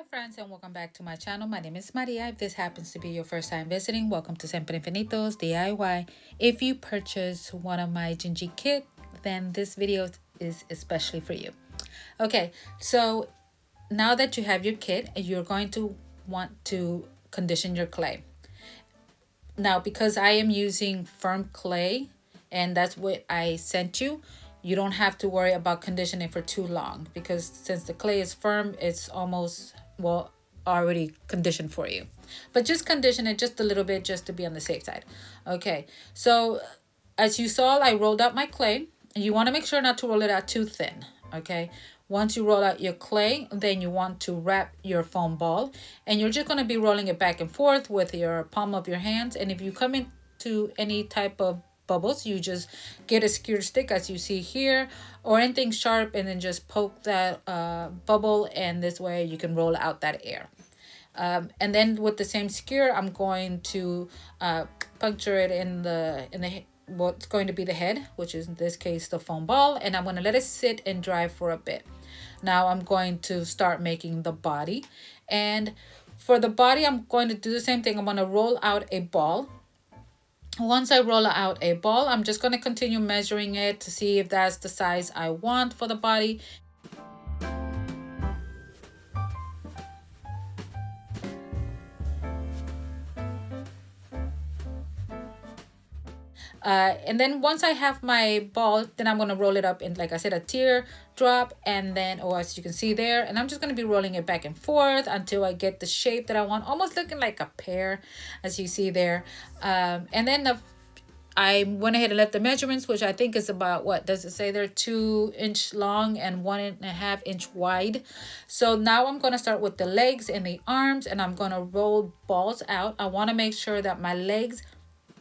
friends, and welcome back to my channel. My name is Maria. If this happens to be your first time visiting, welcome to Siempre Infinitos DIY. If you purchase one of my Gingie Kit, then this video is especially for you. Okay, so now that you have your kit, you're going to want to condition your clay. Now, because I am using firm clay, and that's what I sent you, you don't have to worry about conditioning for too long, because since the clay is firm, it's almost, well, already conditioned for you. But just condition it just a little bit, just to be on the safe side. Okay, so as you saw, I rolled out my clay. You want to make sure not to roll it out too thin. Okay, once you roll out your clay, then you want to wrap your foam ball, and you're just going to be rolling it back and forth with your palm of your hands. And if you come into any type of bubbles, you just get a skewer stick, as you see here, or anything sharp, and then just poke that bubble, and this way you can roll out that air. And then with the same skewer, I'm going to puncture it in the what's going to be the head, which is in this case the foam ball, and I'm going to let it sit and dry for a bit. Now I'm going to start making the body, and for the body I'm going to do the same thing. I'm going to roll out a ball. Once I roll out a ball, I'm just going to continue measuring it to see if that's the size I want for the body. And then once I have my ball, then I'm going to roll it up in, like I said, a tear drop, and then, or as you can see there, and I'm just going to be rolling it back and forth until I get the shape that I want, almost looking like a pear, as you see there. And then I went ahead and left the measurements, which I think is about, what does it say there, 2-inch long and 1.5-inch wide. So now I'm going to start with the legs and the arms, and I'm going to roll balls out. I want to make sure that my legs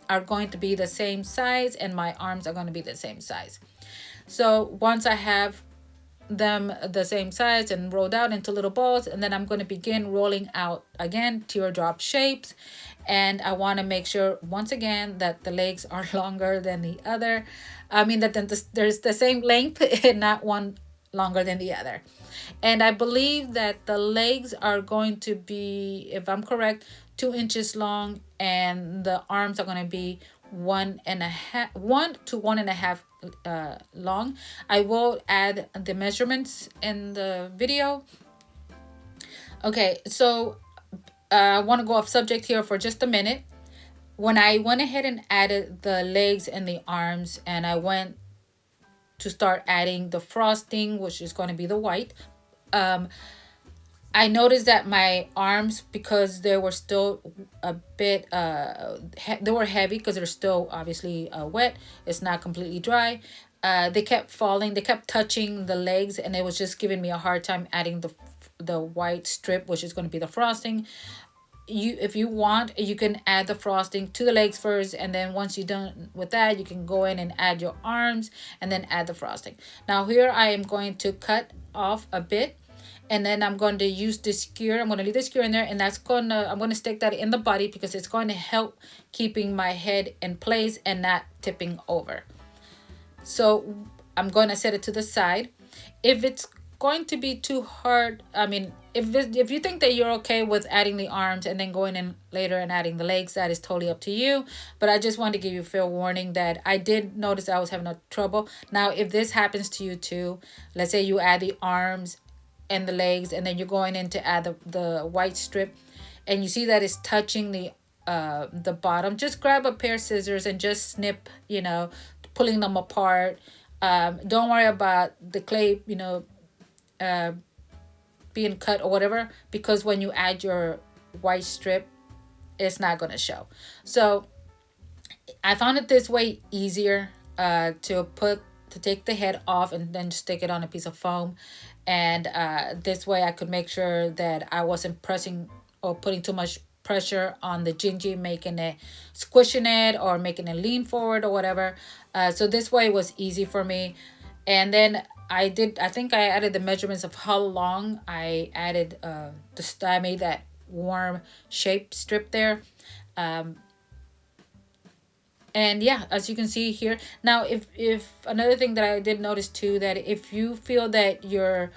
are going to be the same size and my arms are going to be the same size. So once I have them the same size and rolled out into little balls, and then I'm going to begin rolling out again teardrop shapes. And I want to make sure once again that the legs are longer than the other. I mean that there's the same length and not one longer than the other. And I believe that the legs are going to be, if I'm correct, 2 inches long, and the arms are going to be 1 to 1.5 long. I will add the measurements in the video. Okay, so I want to go off subject here for just a minute. When I went ahead and added the legs and the arms, and I went to start adding the frosting, which is going to be the white, I noticed that my arms, because they were still a bit they were heavy because they're still obviously wet, it's not completely dry, they kept falling, they kept touching the legs, and it was just giving me a hard time adding the white strip, which is going to be the frosting. If you want, you can add the frosting to the legs first, and then once you're done with that, you can go in and add your arms and then add the frosting. Now here I am going to cut off a bit, and then I'm going to use this skewer. I'm going to leave the skewer in there, and I'm going to stick that in the body because it's going to help keeping my head in place and not tipping over. So I'm going to set it to the side. If it's going to be too hard, I mean, if you think that you're okay with adding the arms and then going in later and adding the legs, that is totally up to you. But I just wanted to give you a fair warning that I did notice I was having a trouble. Now, if this happens to you too, let's say you add the arms and the legs, and then you're going in to add the white strip, and you see that it's touching the bottom, just grab a pair of scissors and just snip, pulling them apart. Don't worry about the clay, being cut or whatever, because when you add your white strip, it's not going to show. So I found it this way easier to take the head off and then stick it on a piece of foam, and this way I could make sure that I wasn't pressing or putting too much pressure on the gingy, making it, squishing it or making it lean forward or whatever. So this way it was easy for me. And then I think I added the measurements of how long I added I made that warm shape strip there. And yeah, as you can see here. Now, if another thing that I did notice too, that if you feel that your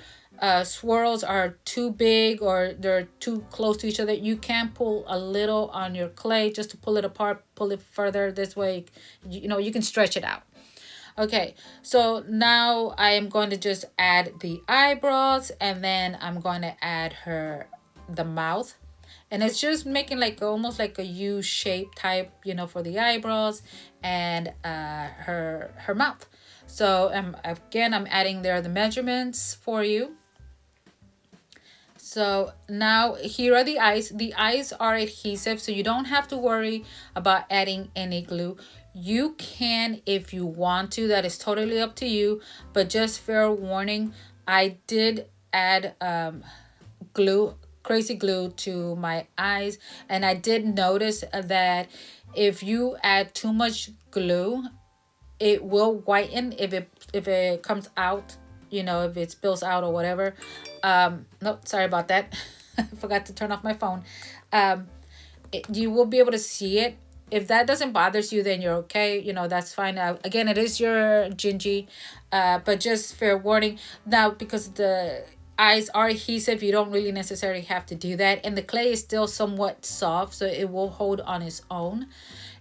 swirls are too big or they're too close to each other, you can pull a little on your clay just to pull it apart, pull it further. This way, you know, you can stretch it out. Okay, so now I am going to just add the eyebrows, and then I'm going to add the mouth. And it's just making like almost like a U shape type, you know, for the eyebrows and her mouth. So again, I'm adding there the measurements for you. So now here are the eyes. The eyes are adhesive, so you don't have to worry about adding any glue. You can if you want to, that is totally up to you. But just fair warning, I did add glue, crazy glue to my eyes, and I did notice that if you add too much glue, it will whiten if it comes out, you know, if it spills out or whatever. Nope, sorry about that. I forgot to turn off my phone. You will be able to see it. If that doesn't bother you, then you're okay, you know, that's fine. Again, it is your gingy, but just fair warning now, because the eyes are adhesive, you don't really necessarily have to do that, and the clay is still somewhat soft, so it will hold on its own.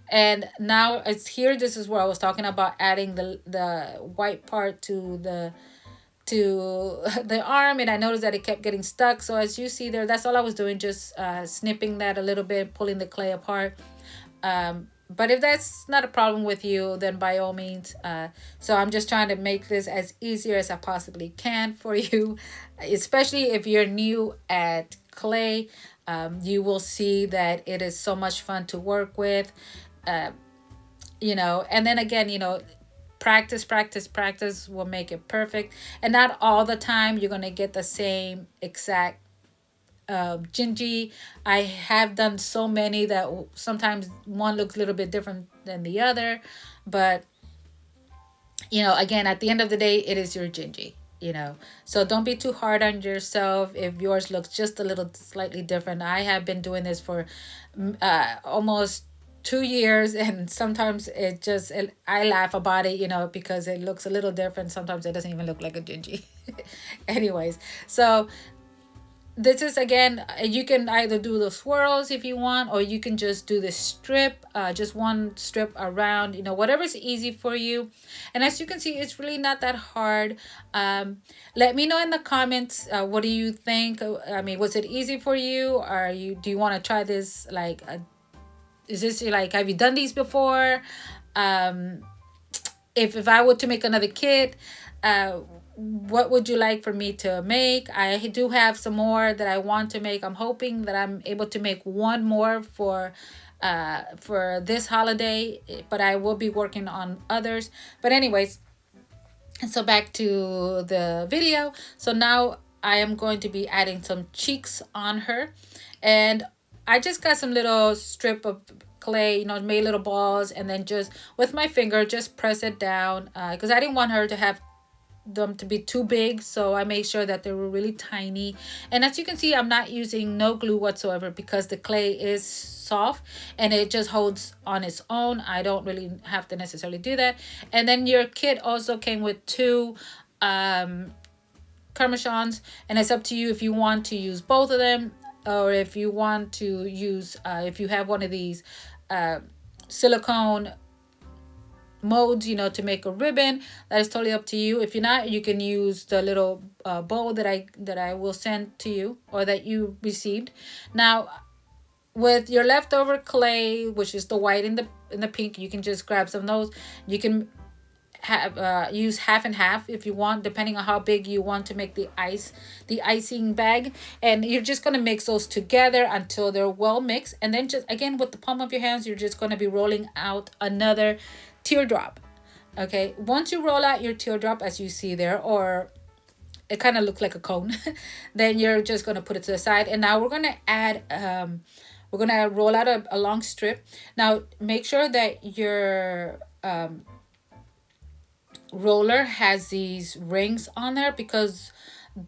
And now it's here, this is where I was talking about adding the white part to the arm, and I noticed that it kept getting stuck. So as you see there, that's all I was doing, just snipping that a little bit, pulling the clay apart. But if that's not a problem with you, then by all means. So I'm just trying to make this as easier as I possibly can for you, especially if you're new at clay. You will see that it is so much fun to work with. You know, and then again, you know, practice will make it perfect. And not all the time you're going to get the same exact gingy. I have done so many that sometimes one looks a little bit different than the other, but you know, again, at the end of the day, it is your gingy, you know. So don't be too hard on yourself if yours looks just a little slightly different. I have been doing this for almost 2 years, and sometimes I laugh about it, you know, because it looks a little different. Sometimes it doesn't even look like a gingy. Anyways, so this is, again, you can either do the swirls if you want, or you can just do the strip, just one strip around, you know, whatever's easy for you. And as you can see, it's really not that hard. Let me know in the comments, what do you think? I mean, was it easy for you? Or do you want to try this? Like, is this like, have you done these before? If I were to make another kit, what would you like for me to make? I do have some more that I want to make. I'm hoping that I'm able to make one more for this holiday, but I will be working on others. But anyways, so back to the video. So now I am going to be adding some cheeks on her, and I just got some little strip of clay, you know, made little balls, and then just with my finger just press it down, because I didn't want her to have them to be too big, so I made sure that they were really tiny. And as you can see, I'm not using no glue whatsoever because the clay is soft and it just holds on its own. I don't really have to necessarily do that. And then your kit also came with two cabochons, and it's up to you if you want to use both of them, or if you want to use if you have one of these silicone molds, you know, to make a ribbon. That is totally up to you. If you're not, you can use the little bowl that I will send to you, or that you received. Now, with your leftover clay, which is the white and the pink, you can just grab some of those. You can have use half and half if you want, depending on how big you want to make the icing bag. And you're just going to mix those together until they're well mixed, and then just again with the palm of your hands, you're just going to be rolling out another teardrop. Okay, once you roll out your teardrop, as you see there, or it kind of looks like a cone, then you're just going to put it to the side. And now we're going to add we're going to roll out a long strip. Now make sure that your roller has these rings on there, because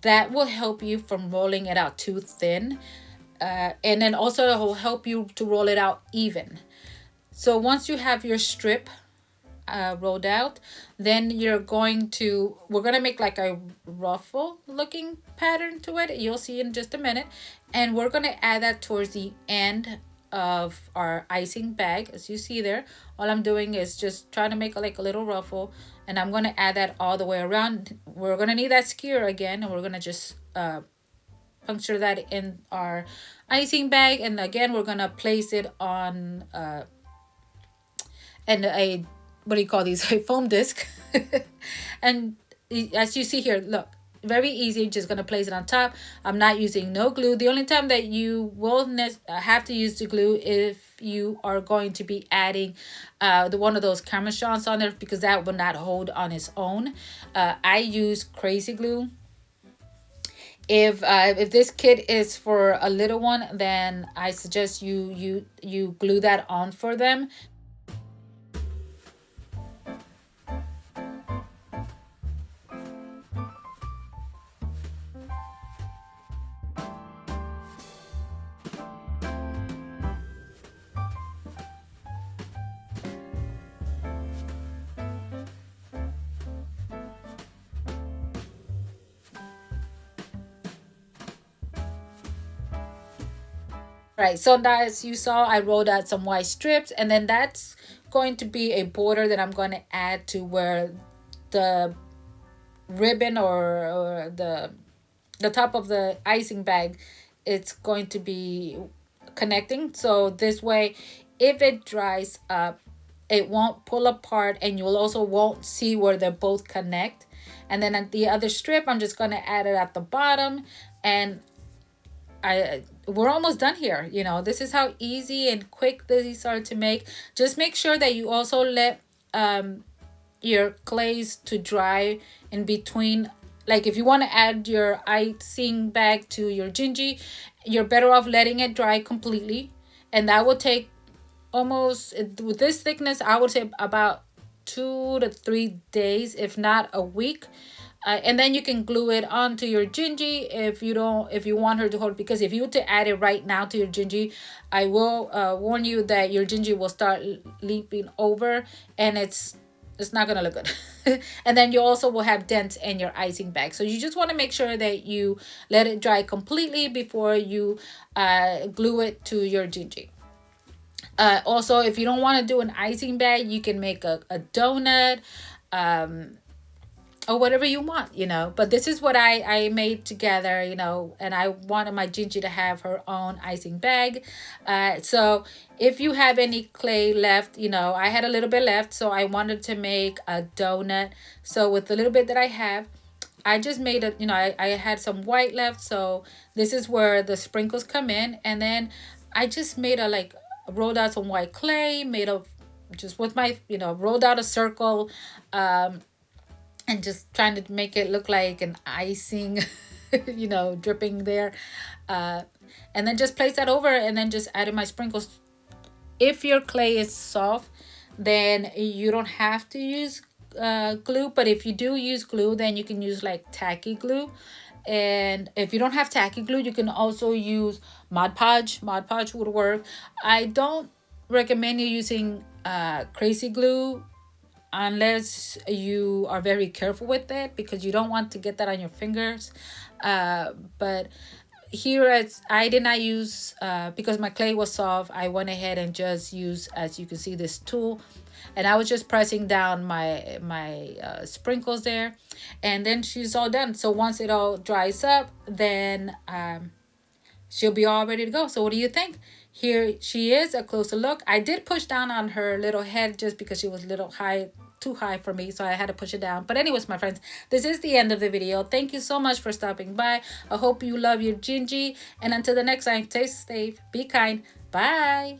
that will help you from rolling it out too thin, and then also it will help you to roll it out even. So once you have your strip rolled out, then we're going to make like a ruffle looking pattern to it. You'll see in just a minute. And we're going to add that towards the end of our icing bag. As you see there, all I'm doing is just trying to make like a little ruffle, and I'm going to add that all the way around. We're going to need that skewer again, and we're going to just puncture that in our icing bag. And again, we're going to place it on and a, what do you call these, a foam disc. And as you see here, look, very easy, just gonna place it on top. I'm not using no glue. The only time that you will have to use the glue if you are going to be adding the one of those cabochons on there, because that will not hold on its own. I use crazy glue. If this kit is for a little one, then I suggest you glue that on for them. Right, so now as you saw, I rolled out some white strips, and then that's going to be a border that I'm going to add to where the ribbon or the top of the icing bag, it's going to be connecting. So this way, if it dries up, it won't pull apart, and you'll also won't see where they both connect. And then at the other strip, I'm just going to add it at the bottom, and we're almost done here. You know, this is how easy and quick these are to make. Just make sure that you also let your clays to dry in between. Like if you want to add your icing bag to your gingy, you're better off letting it dry completely, and that will take almost, with this thickness, I would say about 2 to 3 days, if not a week. And then you can glue it onto your gingy if you want her to hold, because if you were to add it right now to your gingy, I will warn you that your gingy will start leaping over, and it's not gonna look good. And then you also will have dents in your icing bag. So you just want to make sure that you let it dry completely before you glue it to your gingy. Also, if you don't want to do an icing bag, you can make a donut, or whatever you want, you know. But this is what I made together, you know, and I wanted my Gingy to have her own icing bag. So if you have any clay left, you know, I had a little bit left, so I wanted to make a donut. So with the little bit that I have, I just made a, you know, I had some white left, so this is where the sprinkles come in. And then I just made a, like, rolled out some white clay, made a, just with my, you know, rolled out a circle, and just trying to make it look like an icing, you know, dripping there. And then just place that over, and then just added my sprinkles. If your clay is soft, then you don't have to use glue. But if you do use glue, then you can use like tacky glue. And if you don't have tacky glue, you can also use Mod Podge. Mod Podge would work. I don't recommend you using crazy glue unless you are very careful with it, because you don't want to get that on your fingers. But here I did not use, because my clay was soft, I went ahead and just used, as you can see, this tool, and I was just pressing down my sprinkles there, and then she's all done. So once it all dries up, then she'll be all ready to go. So what do you think? Here she is, a closer look. I did push down on her little head just because she was a little high, too high for me, so I had to push it down. But anyways, my friends, this is the end of the video. Thank you so much for stopping by. I hope you love your Gingy, and until the next time, stay safe, be kind, bye.